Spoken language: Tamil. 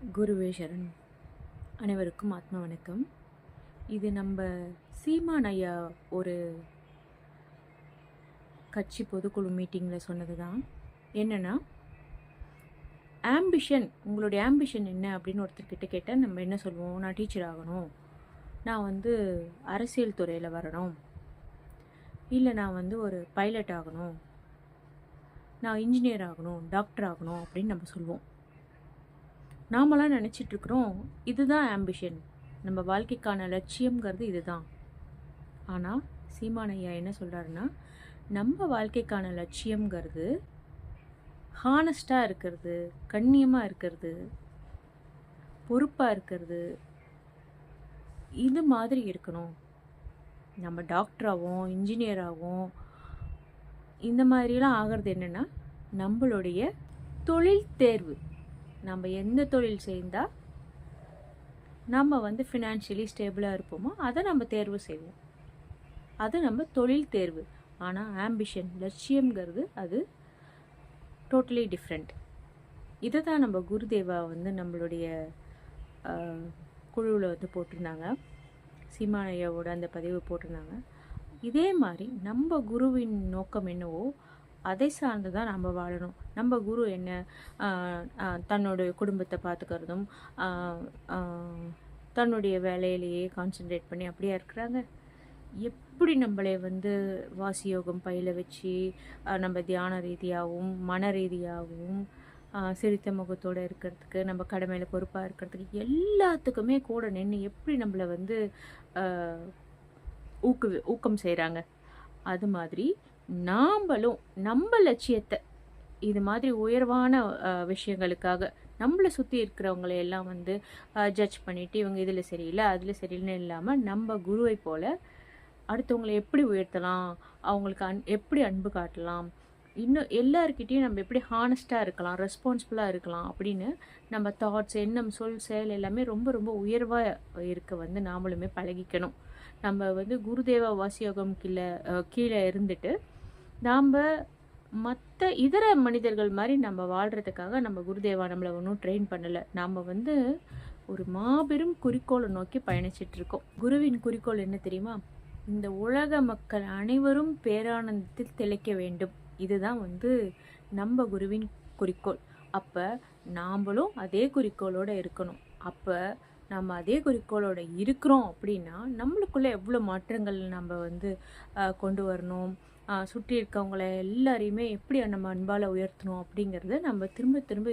குருவே சரண். அனைவருக்கும் ஆத்ம வணக்கம். இது நம்ம சீமான் ஐயா ஒரு கட்சி பொதுக்குழு மீட்டிங்கில் சொன்னது தான். என்னென்னா, உங்களுடைய ஆம்பிஷன் என்ன அப்படின்னு ஒருத்தர்கிட்ட கேட்டால் நம்ம என்ன சொல்லுவோம்? நான் டீச்சர் ஆகணும், நான் அரசியல் துறையில் வரணும், இல்லை நான் ஒரு பைலட் ஆகணும், நான் இன்ஜினியர் ஆகணும், டாக்டர் ஆகணும் அப்படின்னு நம்ம சொல்லுவோம். நாமெல்லாம் நினச்சிட்ருக்குறோம் இதுதான் ஆம்பிஷன், நம்ம வாழ்க்கைக்கான லட்சியங்கிறது இதுதான். ஆனால் சீமான் ஐயா என்ன சொல்கிறாருன்னா, நம்ம வாழ்க்கைக்கான லட்சியங்கிறது ஹானஸ்டாக இருக்கிறது, கண்ணியமாக இருக்கிறது, பொறுப்பாக இருக்கிறது, இது மாதிரி இருக்கணும். நம்ம டாக்டராகவும் இன்ஜினியராகவும் இந்த மாதிரிலாம் ஆகிறது என்னென்னா, நம்மளுடைய தொழில் தேர்வு. நம்ம எந்த தொழில் செய்தால் நம்ம ஃபினான்ஷியலி ஸ்டேபிளாக இருப்போமோ அதை நம்ம தேர்வு செய்வோம். அது நம்ம தொழில் தேர்வு. ஆனால் ஆம்பிஷன், லட்சியங்கிறது அது டோட்டலி டிஃப்ரெண்ட். இதை தான் நம்ம குருதேவா நம்மளுடைய குழுவில் போட்டிருந்தாங்க. சீமான் ஐயாவோட அந்த பதிவு போட்டிருந்தாங்க. இதே மாதிரி நம்ம குருவின் நோக்கம் என்னவோ அதை சார்ந்து தான் நம்ம வாழணும். நம்ம குரு என்ன, தன்னுடைய குடும்பத்தை பார்த்துக்கிறதும் தன்னுடைய வேலையிலேயே கான்சென்ட்ரேட் பண்ணி அப்படியா இருக்கிறாங்க? எப்படி நம்மளை வாசியோகம் பயில வச்சு நம்ம தியான ரீதியாகவும் மன ரீதியாகவும் சிரித்த முகத்தோடு இருக்கிறதுக்கு, நம்ம கடமையில் பொறுப்பாக இருக்கிறதுக்கு எல்லாத்துக்குமே கூட நின்று எப்படி நம்மளை ஊக்கம் செய்கிறாங்க. அது மாதிரி நாம்பளும் நம்ம லட்சியத்தை இது மாதிரி உயர்வான விஷயங்களுக்காக நம்மளை சுற்றி இருக்கிறவங்களை எல்லாம் ஜட்ஜ் பண்ணிவிட்டு இவங்க இதில் சரியில்லை அதில் சரியில்லைன்னு இல்லாமல் நம்ம குருவை போல் அடுத்தவங்களை எப்படி உயர்த்தலாம், அவங்களுக்கு எப்படி அன்பு காட்டலாம், இன்னும் எல்லாருக்கிட்டையும் நம்ம எப்படி ஹானஸ்ட்டாக இருக்கலாம், ரெஸ்பான்சிபிளாக இருக்கலாம் அப்படின்னு நம்ம தாட்ஸ், எண்ணம், சொல், செயல் எல்லாமே ரொம்ப ரொம்ப உயர்வாக இருக்க நாமளுமே பழகிக்கணும். நம்ம குருதேவா வாசியோகம் கீழே இருந்துட்டு நாம் மற்ற இதர மனிதர்கள் மாதிரி நம்ம வாழ்கிறதுக்காக நம்ம குருதேவா நம்மளை ஒன்றும் ட்ரெயின் பண்ணலை. நாம் ஒரு மாபெரும் குறிக்கோளை நோக்கி பயணிச்சிட்ருக்கோம். குருவின் குறிக்கோள் என்ன தெரியுமா? இந்த உலக மக்கள் அனைவரும் பேரானந்தத்தில் திளைக்க வேண்டும். இதுதான் நம்ம குருவின் குறிக்கோள். அப்போ நாம்ளும் அதே குறிக்கோளோடு இருக்கணும். அப்போ நம்ம அதே குறிக்கோளோடு இருக்கிறோம் அப்படின்னா நம்மளுக்குள்ளே எவ்வளோ மாற்றங்கள் நம்ம கொண்டு வரணும், சுற்றி இருக்கவங்கள எல்லாரையுமே எப்படி நம்ம அன்பால் உயர்த்தணும் அப்படிங்கிறத நம்ம திரும்ப திரும்ப